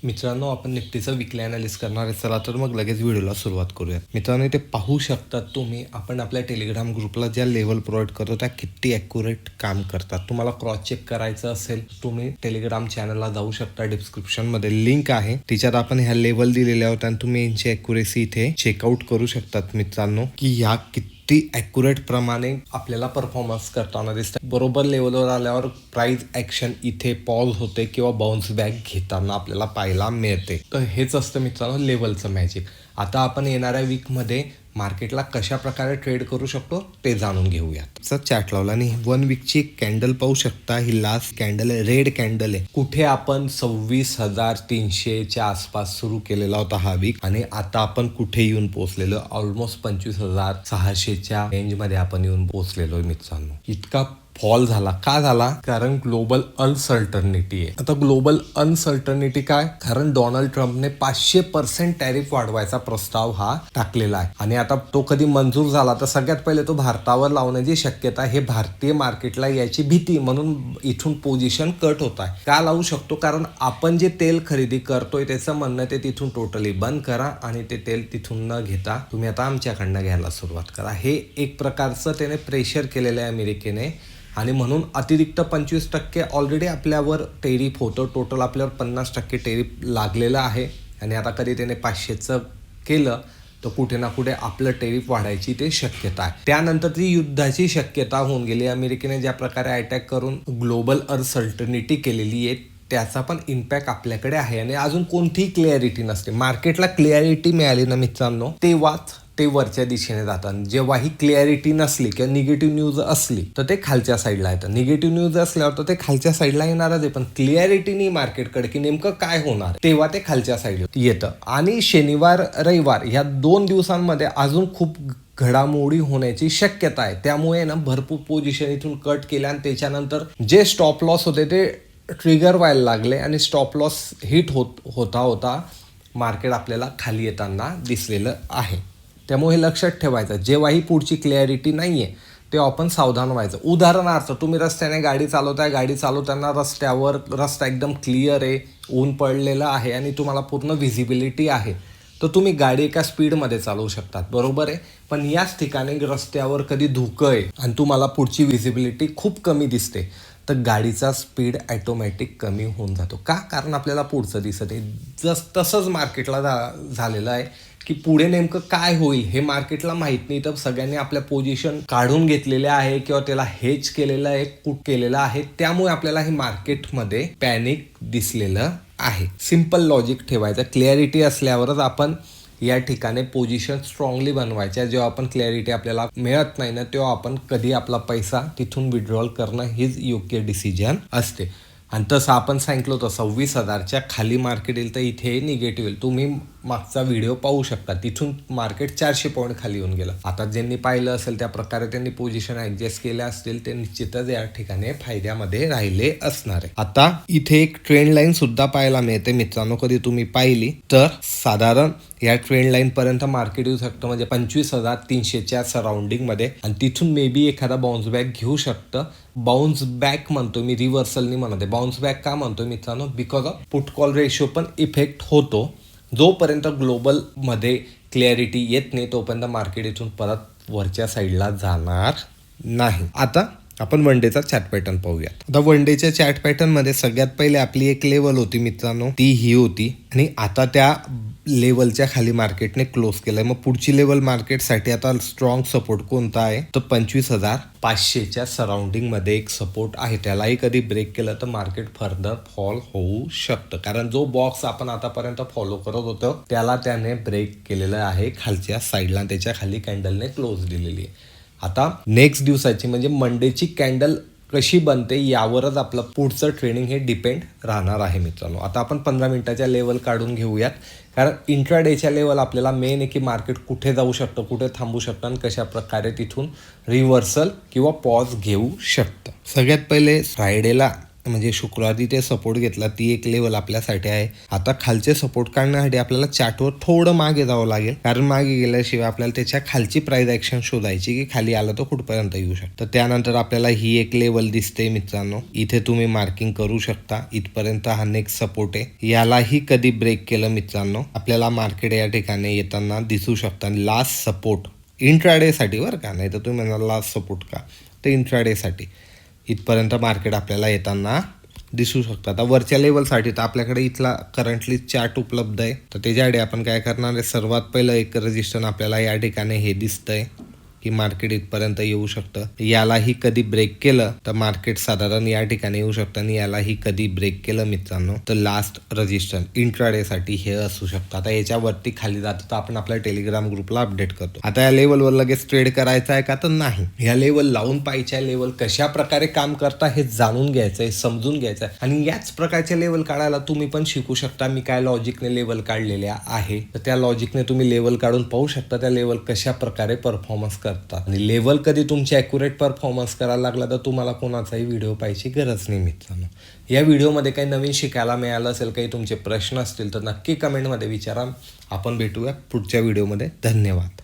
मित्रांनो, आपण निफ्टीचं weekly analysis करणार आहे. चला तर मग लगेच व्हिडिओला सुरुवात करूयात. मित्रांनो, इथे पाहू शकता तुम्ही, आपण आपल्या टेलिग्राम ग्रुपला ज्या लेवल प्रोव्हाइड करतो त्या किती ॲक्युरेट काम करतात. तुम्हाला क्रॉस चेक करायचं असेल तुम्ही टेलिग्राम चॅनलला जाऊ शकता. डिस्क्रिप्शनमध्ये लिंक आहे, तिच्यात आपण ह्या लेवल दिलेल्या होत्या आणि तुम्ही यांची ॲक्युरेसी इथे चेकआउट करू शकतात. मित्रांनो, की ह्या किती ॲक्युरेट प्रमाणे आपल्याला परफॉर्मन्स करताना दिसतं. बरोबर लेवलवर आल्यावर प्राइस ॲक्शन इथे पॉज होते किंवा बाउन्स बॅक घेताना आपल्याला पाहायला मिळते. तर हेच असतं मित्रांनो लेवलचं मॅजिक. आता आपण येणाऱ्या वीकमध्ये मार्केटला कशा प्रकारे ट्रेड करू शकतो ते जाणून घेऊयात. चार्ट लावला आणि 1 वीकची कॅन्डल पाहू शकता. ही लास्ट कॅन्डल आहे, रेड कॅन्डल आहे. कुठे आपण 26,300च्या आसपास सुरू केलेला होता हा वीक आणि आता आपण कुठे येऊन पोहोचलेलो, ऑलमोस्ट 25,600च्या रेंजमध्ये आपण येऊन पोहोचलेलो आहे. मित्रांनो, इतका फॉल झाला का झाला? कारण ग्लोबल अनसर्टनिटी आहे. आता ग्लोबल अनसर्टनिटी काय? कारण डोनाल्ड ट्रम्पने 500% टॅरिफ वाढवायचा प्रस्ताव हा टाकलेला आहे आणि आता तो कधी मंजूर झाला तर सगळ्यात पहिले तो भारतावर लावण्याची शक्यता, हे भारतीय मार्केटला याची भीती म्हणून इथून पोझिशन कट होत आहे. का लावू शकतो? कारण आपण जे तेल खरेदी करतोय त्याचं म्हणणं ते तिथून टोटली बंद करा आणि ते तेल तिथून न घेता तुम्ही आता आमच्याकडनं घ्यायला सुरुवात करा. हे एक प्रकारचं त्याने प्रेशर केलेलं आहे अमेरिकेने आणि म्हणून अतिरिक्त 25% ऑलरेडी आपल्यावर टेरिफ होतं. टोटल आपल्यावर 50% टेरिफ लागलेलं आहे आणि आता कधी त्याने 500चं केलं तर कुठे ना कुठे आपलं टेरिफ वाढायची ते शक्यता आहे. त्यानंतर ती युद्धाची शक्यता होऊन गेली. अमेरिकेने ज्या प्रकारे अटॅक करून ग्लोबल अनसर्टनिटी केलेली आहे त्याचा पण इम्पॅक्ट आपल्याकडे आहे आणि अजून कोणतीही क्लिअरिटी नसते. मार्केटला क्लिअरिटी मिळाली ना मित्रांनो, तेव्हाच ते वरच्या दिशेने जातात. जेव्हा ही क्लिअरिटी नसली किंवा निगेटिव्ह न्यूज असली तर ते खालच्या साईडला येतं. निगेटिव्ह न्यूज असल्यावर तर ते खालच्या साईडला येणारच आहे, पण क्लिअरिटी नाही मार्केटकडे की नेमकं काय होणार तेव्हा ते खालच्या साईडला येतं. आणि शनिवार रविवार ह्या 2 दिवसांमध्ये अजून खूप घडामोडी होण्याची शक्यता आहे. त्यामुळे ना भरपूर पोझिशन इथून कट केल्या आणि त्याच्यानंतर जे स्टॉप लॉस होते ते ट्रिगर व्हायला लागले आणि स्टॉप लॉस हिट होता मार्केट आपल्याला खाली येताना दिसलेलं आहे. त्यामुळे हे लक्षात ठेवायचं, जेव्हाही पुढची क्लॅरिटी नाही आहे तेव्हा आपण सावधान व्हायचं. उदाहरणार्थ तुम्ही रस्त्याने गाडी चालवताय, गाडी चालवताना रस्ता एकदम क्लिअर आहे, ऊन पडलेलं आहे आणि तुम्हाला पूर्ण व्हिजिबिलिटी आहे, तर तुम्ही गाडी एका स्पीडमध्ये चालवू शकतात, बरोबर आहे. पण याच ठिकाणी रस्त्यावर कधी धुकं आहे आणि तुम्हाला पुढची व्हिजिबिलिटी खूप कमी दिसते तर गाडीचा स्पीड ॲटोमॅटिक कमी होऊन जातो. का? कारण आपल्याला पुढचं दिसत आहे. तसंच मार्केटला झालेलं आहे की पुढे नेमकं काय होईल हे मार्केटला माहीत नाही, तर सगळ्यांनी आपल्या पोझिशन काढून घेतलेल्या आहे किंवा त्याला हेज केलेलं आहे, पुट केलेलं आहे. त्यामुळे आपल्याला हे मार्केटमध्ये पॅनिक दिसलेलं आहे. सिम्पल लॉजिक ठेवायचं. क्लॅरिटी असल्यावरच आपण या ठिकाणी पोझिशन स्ट्रॉंगली बनवायच्या. जेव्हा आपण क्लॅरिटी आपल्याला मिळत नाही ना तेव्हा आपण कधी आपला पैसा तिथून विड्रॉल करणं हीच योग्य डिसिजन असते. आणि तसं आपण सांगितलं होतं 26,000च्या खाली मार्केट येईल तर इथे निगेटिव्ह येईल. तुम्ही मागचा व्हिडिओ पाहू शकता, तिथून मार्केट 400 पॉईंट खाली येऊन गेलं. आता ज्यांनी पाहिलं असेल त्या प्रकारे त्यांनी पोझिशन ॲडजस्ट केल्या असतील ते निश्चितच या ठिकाणी फायद्यामध्ये राहिले असणार आहे. आता इथे एक ट्रेंड लाईन सुद्धा पाहायला मिळते मित्रांनो, कधी तुम्ही पाहिली तर साधारण या ट्रेंड लाईन पर्यंत मार्केट येऊ शकतं, म्हणजे 25,300च्या सराउंडिंगमध्ये आणि तिथून मे बी एखादा बाउन्स बॅक घेऊ शकतं. बाउन्स बॅक म्हणतो मी, रिव्हर्सलनी म्हणते. बाउन्स बॅक का म्हणतो मित्रांनो? Because of put call ratio पण इफेक्ट होतो. जोपर्यंत ग्लोबलमध्ये क्लॅरिटी येत नाही तोपर्यंत मार्केट इथून परत वरच्या साईडला जाणार नाही. आता आपण वन डेचा चार्ट पॅटर्न पाहूयात. आता वन डेच्या चार्ट पॅटर्नमध्ये सगळ्यात पहिले आपली एक लेवल होती मित्रांनो, ती ही होती आणि आता त्या लेवलच्या खाली मार्केटने क्लोज केलंय. मग पुढची लेवल मार्केटसाठी आता स्ट्रॉंग सपोर्ट कोणता आहे तर 25,500च्या सराउंडिंगमध्ये एक सपोर्ट आहे. त्यालाही कधी ब्रेक केलं तर मार्केट फर्दर फॉल होऊ शकतं, कारण जो बॉक्स आपण आतापर्यंत फॉलो करत होतो त्याला त्याने ब्रेक केलेलं आहे खालच्या साईडला, त्याच्या खाली कॅन्डलने क्लोज दिलेली आहे. आता नेक्स्ट दिवसाची म्हणजे मंडेची कॅन्डल कशी बनते यावरच आपलं पुढचं ट्रेडिंग हे डिपेंड राहणार आहे मित्रांनो. आता आपण 15 मिनिटाच्या लेवल काढून घेऊयात, कारण इंट्राडेच्या लेवल आपल्याला मेन आहे की मार्केट कुठे जाऊ शकतं, कुठे थांबू शकतं आणि कशा प्रकारे तिथून रिव्हर्सल किंवा पॉज घेऊ शकतं. सगळ्यात पहिले फ्रायडेला म्हणजे शुक्रवारी ते सपोर्ट घेतला, ती एक लेवल आपल्यासाठी आहे. आता खालचे सपोर्ट काढण्यासाठी आपल्याला चार्टवर थोडं मागे जावं लागेल, कारण मागे गेल्याशिवाय आपल्याला त्याच्या खालची प्राइस ॲक्शन शोधायची की खाली आलं तर कुठपर्यंत येऊ शकतं. त्यानंतर आपल्याला ही एक लेवल दिसते मित्रांनो, इथे तुम्ही मार्किंग करू शकता. इथपर्यंत हा नेक्स्ट सपोर्ट आहे. यालाही कधी ब्रेक केलं मित्रांनो, आपल्याला मार्केट या ठिकाणी येताना दिसू शकतं. लास्ट सपोर्ट इंट्राडेसाठी बरं का, नाही तर तुम्ही म्हणा लास्ट सपोर्ट का, तर इंट्राडेसाठी इथपर्यंत मार्केट आपल्याला येताना दिसू शकतं. आता वरच्या लेवलसाठी तर आपल्याकडे इथला करंटली चार्ट उपलब्ध आहे, तर त्याच्यासाठी आपण काय करणार आहे, सर्वात पहिलं एक रजिस्टर आपल्याला या ठिकाणी हे दिसतंय की मार्केट इथपर्यंत येऊ शकतं. यालाही कधी ब्रेक केलं तर मार्केट साधारण या ठिकाणी येऊ शकतं, आणि यालाही कधी ब्रेक केलं मित्रांनो तर लास्ट रजिस्टर इंट्राडेसाठी हे असू शकतं. आता याच्यावरती खाली जातं तर आपण आपल्या टेलिग्राम ग्रुपला अपडेट करतो. आता या लेवलवर लगेच ट्रेड करायचं आहे का, तर नाही. या लेवल लावून पाहिजे, लेवल कशा प्रकारे काम करता हे जाणून घ्यायचं आहे, समजून घ्यायचं आहे, आणि याच प्रकारचे लेवल काढायला तुम्ही पण शिकू शकता. मी काय लॉजिकने लेवल काढलेल्या आहे, तर त्या लॉजिकने तुम्ही लेवल काढून पाहू शकता त्या लेवल कशा प्रकारे परफॉर्मन्स करतात. आणि लेवल कधी तुमची ॲक्युरेट परफॉर्मन्स करायला लागला तर तुम्हाला कोणाचाही व्हिडिओ पाहायची गरज नाही मित्रांनो. या व्हिडिओमध्ये काही नवीन शिकायला मिळालं असेल, काही तुमचे प्रश्न असतील तर नक्की कमेंटमध्ये विचारा. आपण भेटूया पुढच्या व्हिडिओमध्ये. धन्यवाद.